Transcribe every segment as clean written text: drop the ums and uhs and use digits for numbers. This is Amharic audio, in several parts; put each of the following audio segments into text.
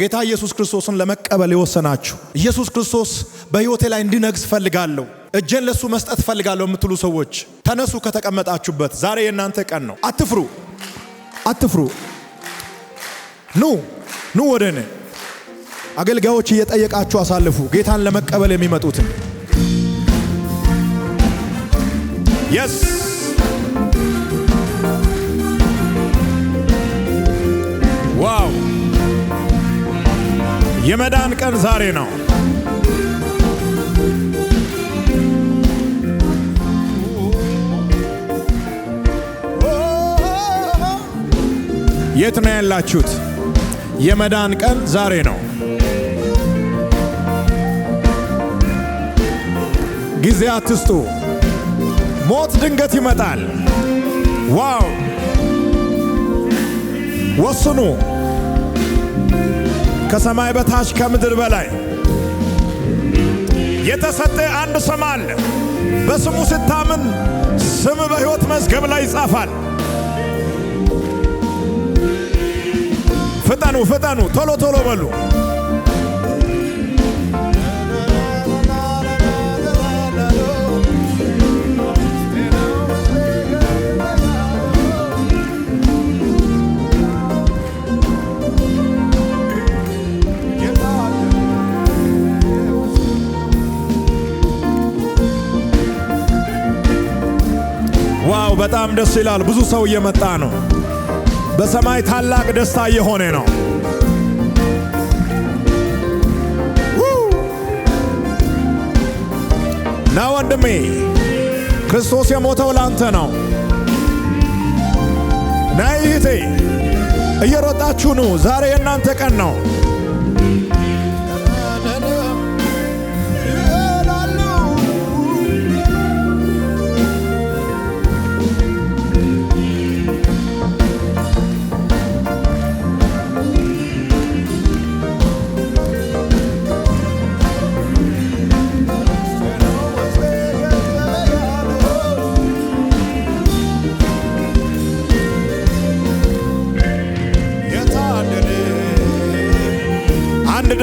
ጌታ ኢየሱስ ክርስቶስን ለመቀበል የወሰናችሁ ኢየሱስ ክርስቶስ በሕይወቴ ላይ እንዲነግስ ፈልጋለሁ፣ እጄን ለሱ መስጠት ፈልጋለሁ የምትሉ ሰዎች ተነሱ ከተቀመጣችሁበት። ዛሬ የእናንተ ቀን ነው። አትፍሩ፣ አትፍሩ። ኑ ወደ እኔ። አገልጋዮች እየጠየቃችሁ አሳልፉ ጌታን ለመቀበል የሚመጡትን። የስ ዋው! የመዳን ቀን ዛሬ ነው። የት ነው ያላችሁት? የመዳን ቀን ዛሬ ነው። ጊዜ አትስጡ። ሞት ድንገት ይመጣል። ዋው! ወስኑ። ከሰማይ በታች ከምድር በላይ የተሰጠ አንድ ስም አለ። በስሙ ስታምን ስም በሕይወት መዝገብ ላይ ይጻፋል። ፍጠኑ፣ ፍጠኑ፣ ቶሎ ቶሎ በሉ። ዋው! በጣም ደስ ይላል። ብዙ ሰው እየመጣ ነው። በሰማይ ታላቅ ደስታ እየሆነ ነው። ና ወንድሜ፣ ክርስቶስ የሞተው ላንተ ነው። ና እህቴ፣ እየሮጣችሁ ኑ። ዛሬ የእናንተ ቀን ነው።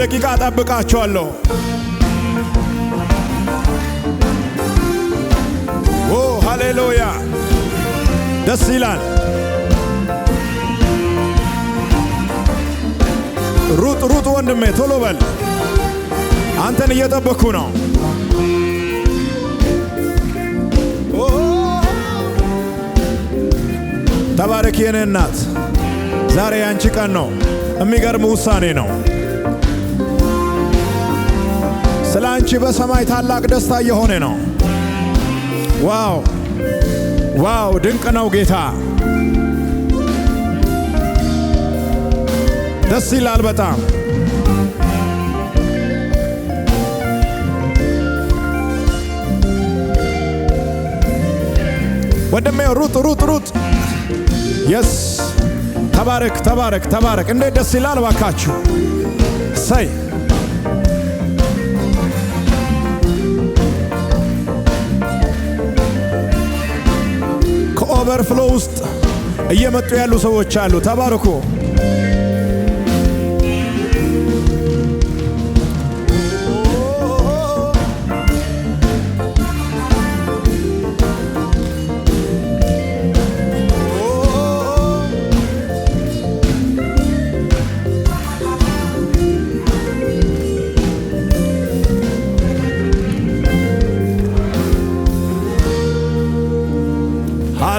ደቂቃ ጠብቃችኋለሁ። ኦ ሃሌሉያ! ደስ ይላል። ሩጥ ሩጥ ወንድሜ፣ ቶሎ በል። አንተን እየጠበኩ ነው። ተባረክ የኔ እናት። ዛሬ ያንቺ ቀን ነው። የሚገርም ውሳኔ ነው። ስለ አንቺ በሰማይ ታላቅ ደስታ እየሆነ ነው። ዋው ዋው! ድንቅ ነው ጌታ። ደስ ይላል በጣም። ወንድሜ ሩጥ ሩጥ ሩጥ። የስ ተባረክ ተባረክ ተባረክ። እንዴት ደስ ይላል ባካችሁ። ሰይ ከኦቨርፍሎ ውስጥ እየመጡ ያሉ ሰዎች አሉ። ተባረኩ።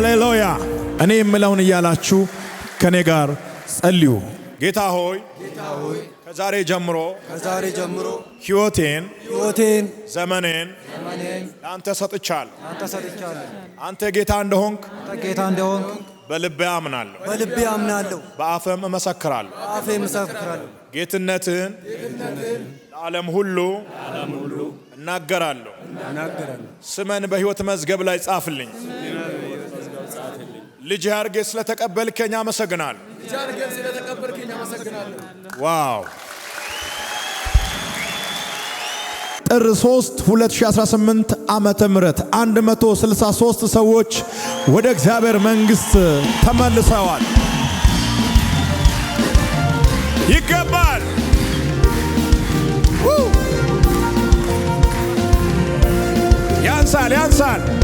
ሃሌሉያ! እኔ የምለውን እያላችሁ ከኔ ጋር ጸልዩ። ጌታ ሆይ ከዛሬ ጀምሮ ሕይወቴን ዘመኔን ለአንተ ሰጥቻለሁ። አንተ ጌታ እንደሆንክ በልቤ አምናለሁ፣ በአፌም እመሰክራለሁ። ጌትነትህን ለዓለም ሁሉ እናገራለሁ። ስመን በሕይወት መዝገብ ላይ ጻፍልኝ። ልጅ አድርጌ ስለተቀበልከኝ አመሰግናለሁ። ዋው! ጥር 3 2018 ዓመተ ምህረት 163 ሰዎች ወደ እግዚአብሔር መንግሥት ተመልሰዋል። ይገባል። ይፈርሳል።